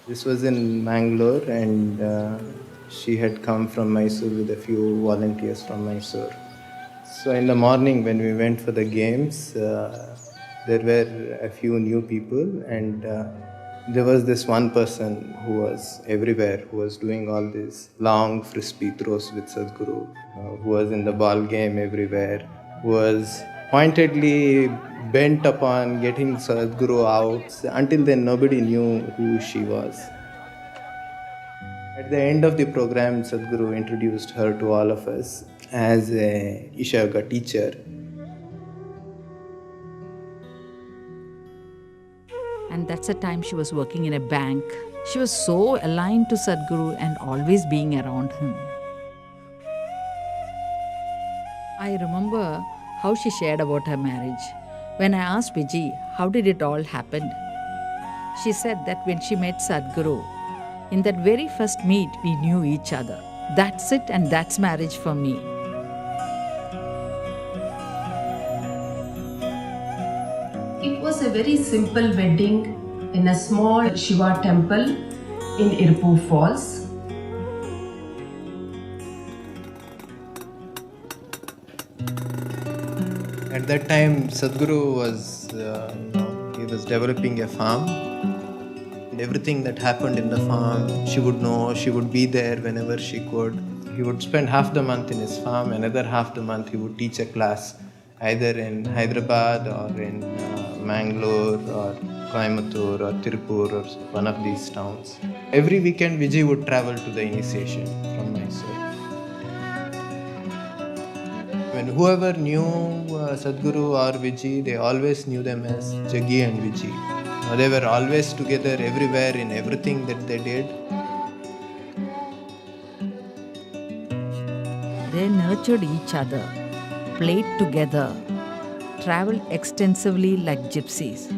This was in Mangalore, and she had come from Mysore with a few volunteers from Mysore. So in the morning, when we went for the games, there were a few new people, and there was this one person who was everywhere, who was doing all these long frisbee throws with Sadhguru, who was in the ball game everywhere, who was pointedly bent upon getting Sadhguru out. Until then, nobody knew who she was. At the end of the program, Sadhguru introduced her to all of us as a Isha Yoga teacher. And that's the time she was working in a bank. She was so aligned to Sadhguru and always being around him. I remember how she shared about her marriage. When I asked Vijay, how did it all happen? She said that when she met Sadhguru, in that very first meet, we knew each other. That's it, and that's marriage for me. It was a very simple wedding in a small Shiva temple in Irpur Falls. At that time, Sadhguru was, he was developing a farm. And everything that happened in the farm, she would know, she would be there whenever she could. He would spend half the month in his farm, another half the month he would teach a class, either in Hyderabad or in Mangalore or Coimbatore or Tirupur or one of these towns. Every weekend, Vijay would travel to the initiation from Mysore. When whoever knew Sadhguru or Vijay, they always knew them as Jaggi and Vijay. They were always together everywhere in everything that they did. They nurtured each other, played together, traveled extensively like gypsies.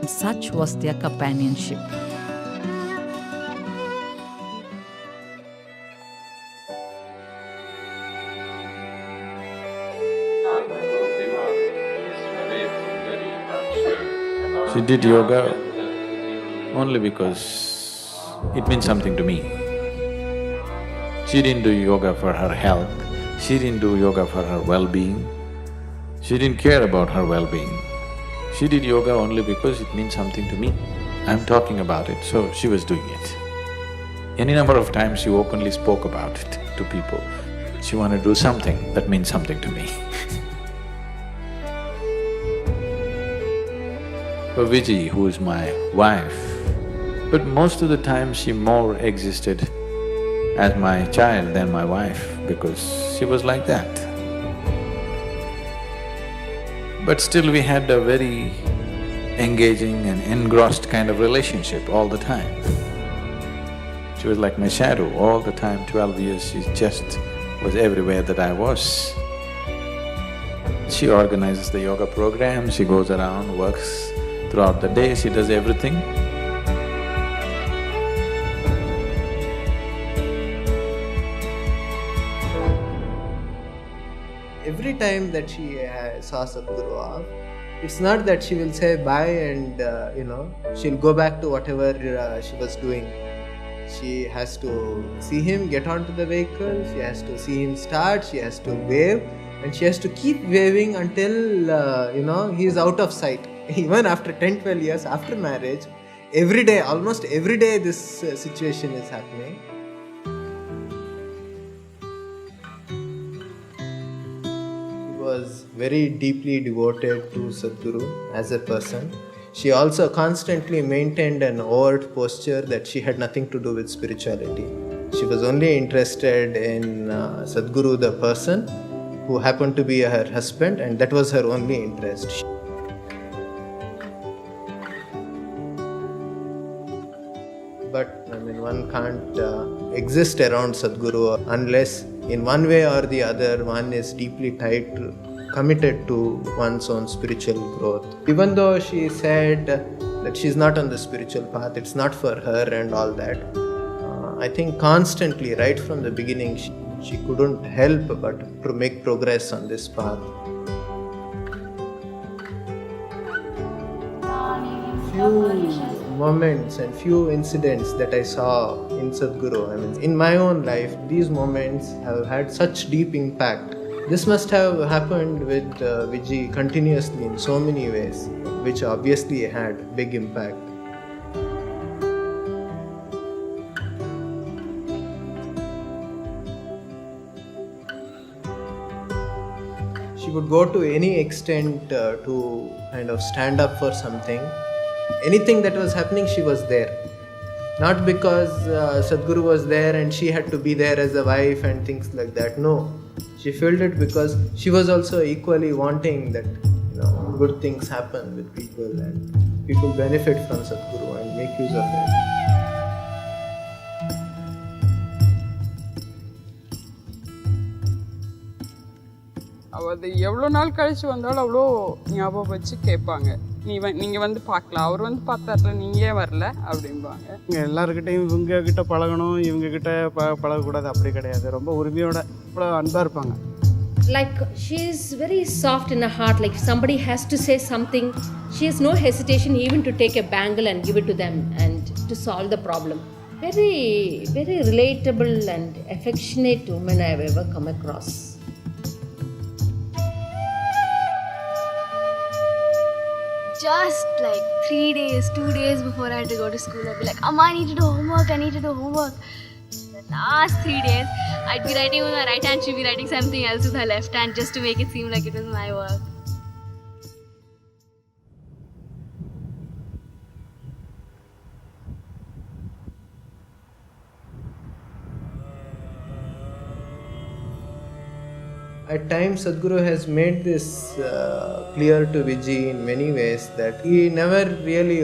Such was their companionship. She did yoga only because it means something to me. She didn't do yoga for her health, she didn't do yoga for her well-being, she didn't care about her well-being. She did yoga only because it means something to me. I'm talking about it, so she was doing it. Any number of times she openly spoke about it to people. She wanted to do something that means something to me. For Vijay, who is my wife, but most of the time she more existed as my child than my wife because she was like that. But still we had a very engaging and engrossed kind of relationship all the time. She was like my shadow all the time, 12 years she just was everywhere that I was. She organizes the yoga program, she goes around, works throughout the day, she does everything. Every time that she saw Sadhguru off, it's not that she will say bye and she'll go back to whatever she was doing. She has to see him get onto the vehicle, she has to see him start, she has to wave, and she has to keep waving until he is out of sight. Even after 10-12 years after marriage, every day, almost every day this situation is happening. She was very deeply devoted to Sadhguru as a person. She also constantly maintained an overt posture that she had nothing to do with spirituality. She was only interested in Sadhguru the person, who happened to be her husband, and that was her only interest. But one can't exist around Sadhguru unless in one way or the other one is deeply committed to one's own spiritual growth. Even though she said that she's not on the spiritual path, it's not for her and all that, I think constantly, right from the beginning, she couldn't help but to make progress on this path. Few moments and few incidents that I saw in Sadhguru. I mean, in my own life, these moments have had such deep impact. This must have happened with Vijay continuously in so many ways, which obviously had big impact. She would go to any extent to kind of stand up for something. Anything that was happening, she was there. Not because Sadhguru was there and she had to be there as a wife and things like that. No, she felt it because she was also equally wanting that good things happen with people and people benefit from Sadhguru and make use of it. அது எவ்வளோ நாள் கழிச்சு வந்தாலும் அவ்வளோ ஞாபகம் வச்சு கேட்பாங்க. நீங்கள் வந்து பார்க்கலாம், அவர் வந்து பார்த்தார்ல, நீங்கள் ஏன் வரல அப்படிம்பாங்க. இங்கே எல்லாருக்கிட்டையும் இவங்கக்கிட்ட பழகணும், இவங்கக்கிட்ட பழகக்கூடாது அப்படி கிடையாது. ரொம்ப உரிமையோட இவ்வளோ அன்பாக இருப்பாங்க. Like she is very soft in her heart. Like if somebody has to say something, she has no hesitation even to take a bangle and give it to them and to solve the problem. Very, very relatable and affectionate woman I have ever come across. Just like 3 days, 2 days before I had to go to school, I'd be like, Amma, I need to do homework, I need to do homework. The last 3 days, I'd be writing with my right hand, she'd be writing something else with her left hand just to make it seem like it was my work. At times, Sadhguru has made this clear to Vijay in many ways that he never really,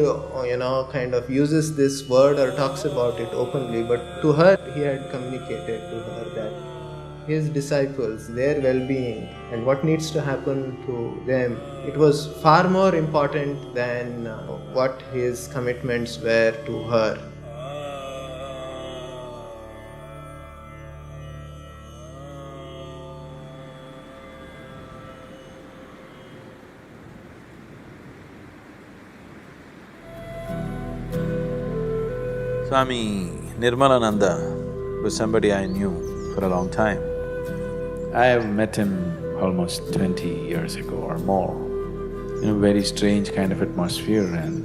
kind of uses this word or talks about it openly, but to her, he had communicated to her that his disciples, their well-being and what needs to happen to them, it was far more important than what his commitments were to her. Swami Nirmalananda was somebody I knew for a long time. I have met him almost 20 years ago or more in a very strange kind of atmosphere, and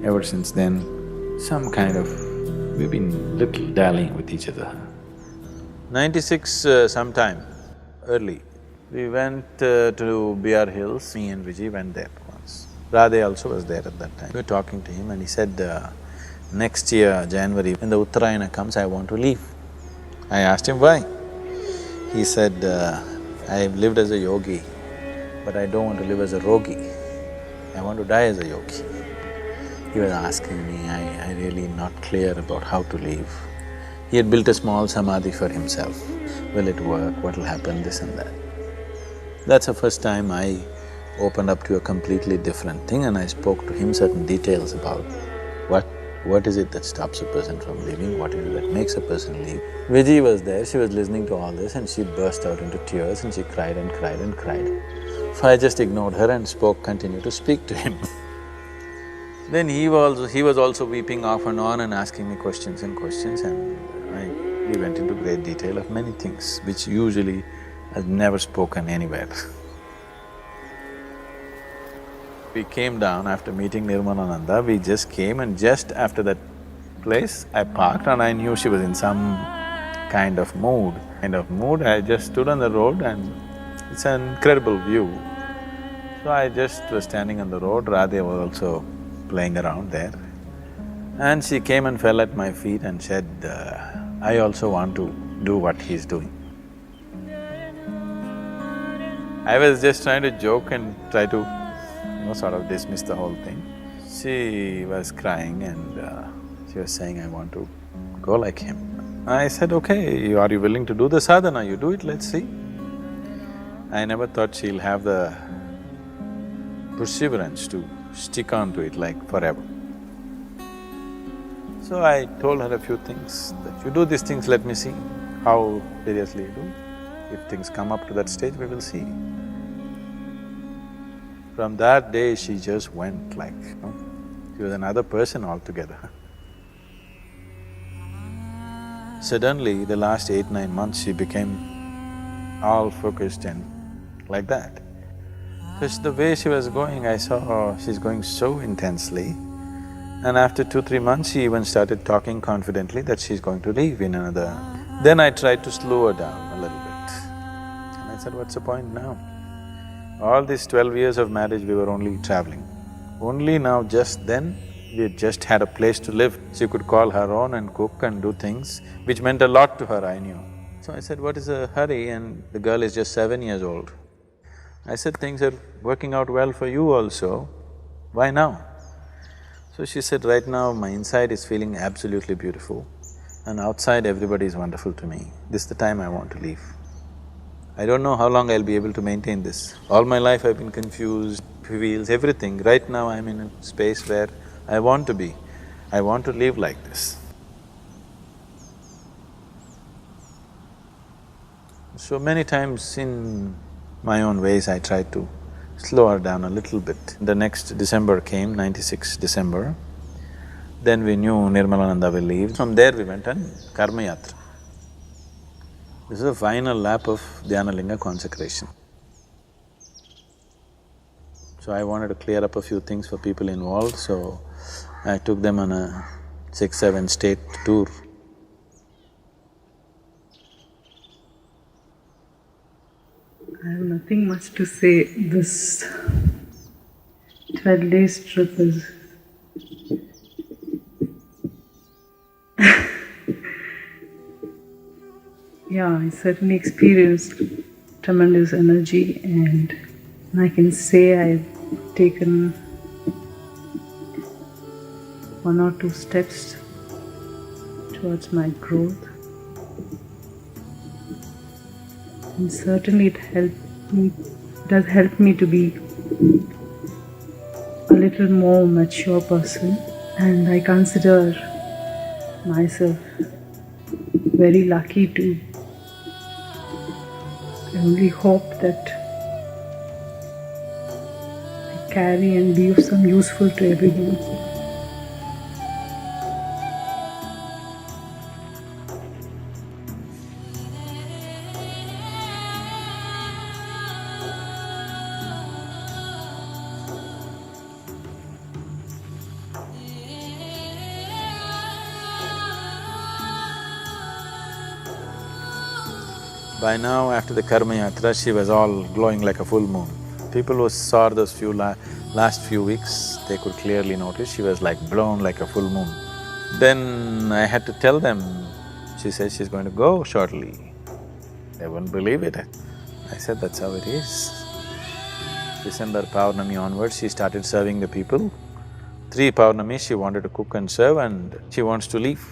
ever since then, we've been little dallying with each other. 96 sometime early, we went to BR Hills, me and Vijay went there once. Radhe also was there at that time. We were talking to him and he said, next year, January, when the Uttarayana comes, I want to leave. I asked him why. He said, I've lived as a yogi, but I don't want to live as a rogi. I want to die as a yogi. He was asking me, I really not clear about how to live. He had built a small samadhi for himself. Will it work? What will happen? This and that. That's the first time I opened up to a completely different thing, and I spoke to him certain details about what is it that stops a person from leaving, what is it that makes a person leave. Vijay was there, she was listening to all this and she burst out into tears and she cried and cried and cried. So I just ignored her and continued to speak to him. Then he was also weeping off and on and asking me questions and we went into great detail of many things which usually I've never spoken anywhere. We came down after meeting Nirmalananda, we just came, and just after that place, I parked and I knew she was in some kind of mood. I just stood on the road and it's an incredible view. So I just was standing on the road, Radhe was also playing around there. And she came and fell at my feet and said, I also want to do what he's doing. I was just trying to joke and try to sort of dismiss the whole thing. She was crying and she was saying, I want to go like him. I said, okay, are you willing to do the sadhana? You do it, let's see. I never thought she'll have the perseverance to stick on to it like forever. So I told her a few things, that you do these things, let me see how seriously you do. If things come up to that stage, we will see. From that day, she just went like, She was another person altogether. Suddenly, the last 8-9 months, she became all focused and like that. Because the way she was going, I saw she's going so intensely. And after 2-3 months, she even started talking confidently that she's going to leave in another… Then I tried to slow her down a little bit. And I said, what's the point now? All these 12 years of marriage, we were only traveling. Only now, just then, we had just had a place to live. She could call her own and cook and do things, which meant a lot to her, I knew. So I said, what is the hurry? And the girl is just 7 years old. I said, things are working out well for you also, why now? So she said, right now my inside is feeling absolutely beautiful and outside everybody is wonderful to me. This is the time I want to leave. I don't know how long I'll be able to maintain this. All my life I've been confused, feels everything. Right now I'm in a space where I want to be. I want to live like this. So many times in my own ways I tried to slow her down a little bit. The next December came, 96 December. Then we knew Nirmalananda will leave. From there we went on Karma Yatra. This is the final lap of Dhyanalinga consecration. So I wanted to clear up a few things for people involved, so I took them on a 6-7 state tour. I have nothing much to say. This 12 days trip is yeah, I certainly experienced tremendous energy, and I can say I've taken 1 or 2 steps towards my growth. And certainly it does help me to be a little more mature person, and I consider myself very lucky to… I only hope that I carry and be of some useful to everyone. By now, after the Karma Yatra, she was all glowing like a full moon. People who saw those last few weeks, they could clearly notice she was like blown like a full moon. Then I had to tell them, she says she's going to go shortly. They wouldn't believe it. I said, that's how it is. December Paurnami onwards, she started serving the people. 3 Paurnami, she wanted to cook and serve and she wants to leave.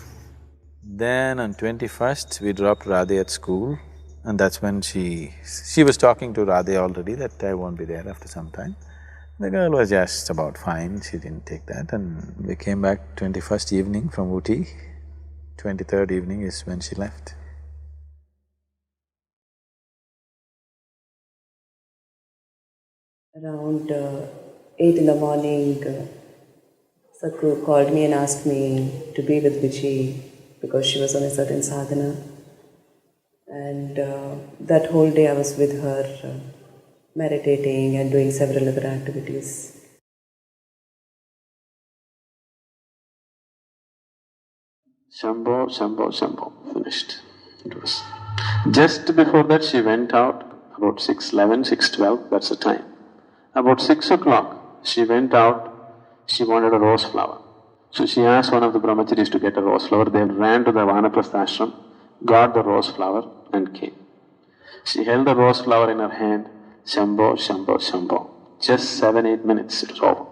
Then on 21st, we dropped Radhe at school. And that's when she was talking to Radhe already that I won't be there after some time. The girl was just about fine, she didn't take that, and we came back 21st evening from Ooty. 23rd evening is when she left. Around 8 in the morning, Sadhguru called me and asked me to be with Vijay because she was on a certain sadhana. And that whole day I was with her, meditating and doing several other activities. Shambho, Shambho, Shambho, finished. It was… Just before that she went out, about 6:11, 6:12, that's the time. About 6 o'clock, she went out, she wanted a rose flower. So she asked one of the brahmacharis to get a rose flower. They ran to the Vanaprastha ashram, got the rose flower and came. She held the rose flower in her hand, Shambho, Shambho, Shambho. Just 7-8 minutes, it was over.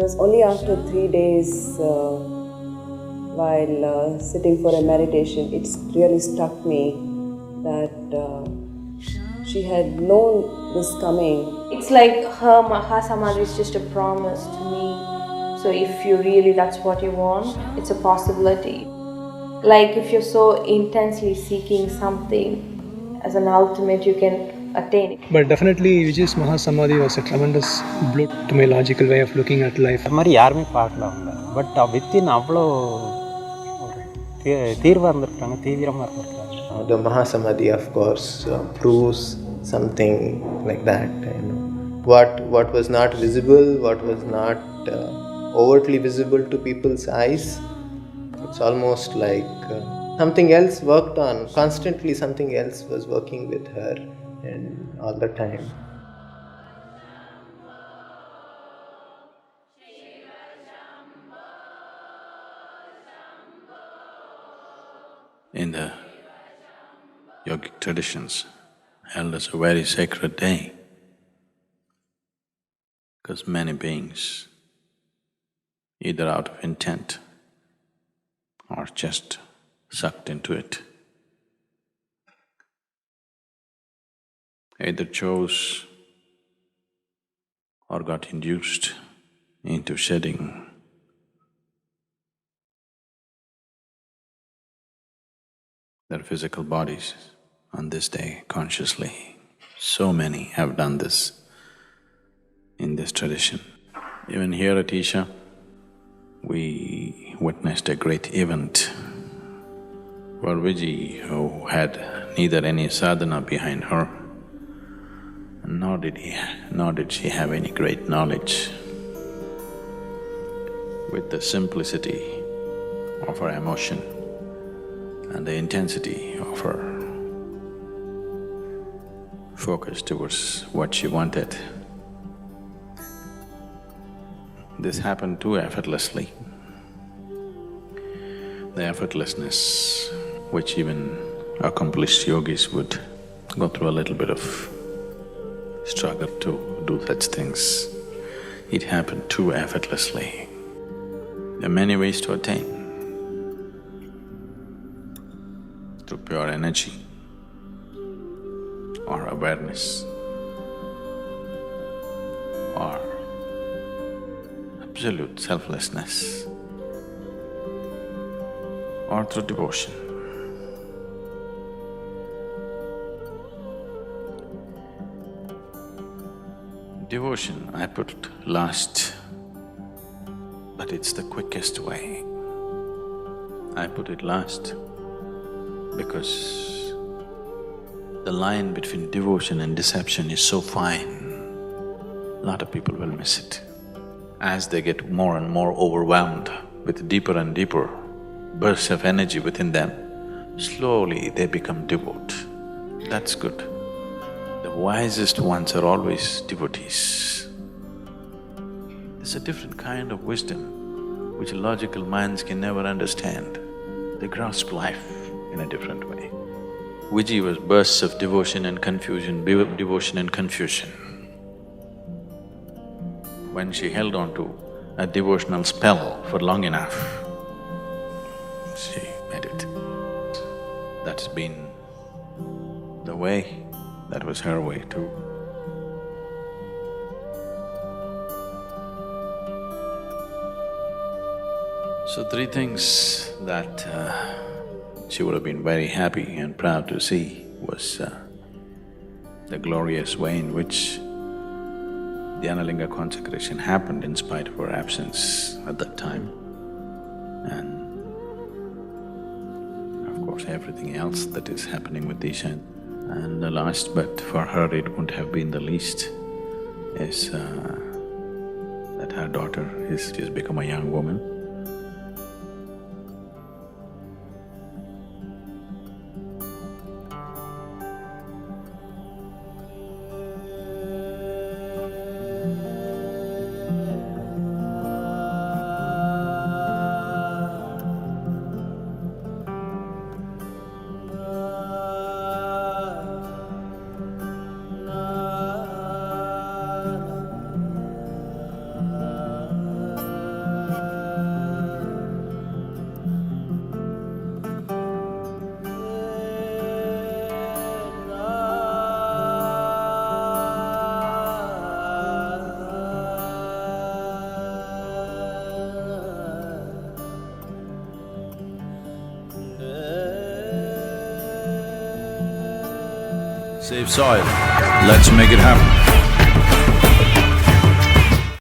was only after 3 days while sitting for a meditation, it really struck me that she had known this coming. It's like her Mahasamadhi is just a promise to me. So if you really, that's what you want, it's a possibility. Like if you're so intensely seeking something as an ultimate, you can attain it. But definitely Vijay's Mahasamadhi was a tremendous blow to my logical way of looking at life. அது மாதிரி யாருமே பார்க்கல அவங்க. But within அவ்வளோ தீர்வாக இருந்திருக்காங்க, தீவிரமாக இருந்திருக்காங்க. The Mahasamadhi, of course, proves something like that. What was not visible, what was not overtly visible to people's eyes, it's almost like something else worked on. Constantly something else was working with her, and all the time. In the yogic traditions, held as a very sacred day, because many beings, either out of intent or just sucked into it, either chose or got induced into shedding their physical bodies on this day consciously. So many have done this in this tradition. Even here at Isha, we witnessed a great event for Viji, who had neither any sadhana behind her, nor did she have any great knowledge. With the simplicity of her emotion and the intensity of her focus towards what she wanted, this happened too effortlessly. The effortlessness which even accomplished yogis would go through a little bit of struggle to do such things. It happened too effortlessly. There are many ways to attain. Through pure energy or awareness or absolute selflessness or through devotion. Devotion I put last, but it's the quickest way. I put it last because the line between devotion and deception is so fine, a lot of people will miss it. As they get more and more overwhelmed with deeper and deeper bursts of energy within them, slowly they become devout. That's good. The wisest ones are always devotees. It's a different kind of wisdom which logical minds can never understand. They grasp life in a different way. Viji was bursts of devotion and confusion, devotion and confusion. When she held on to a devotional spell for long enough, she made it. That's been the way, that was her way too. So three things that she would have been very happy and proud to see was the glorious way in which the Analinga consecration happened in spite of her absence at that time, and of course everything else that is happening with Isha. And the last, but for her it wouldn't have been the least, is that her daughter she's become a young woman. Save soil. Let's make it happen.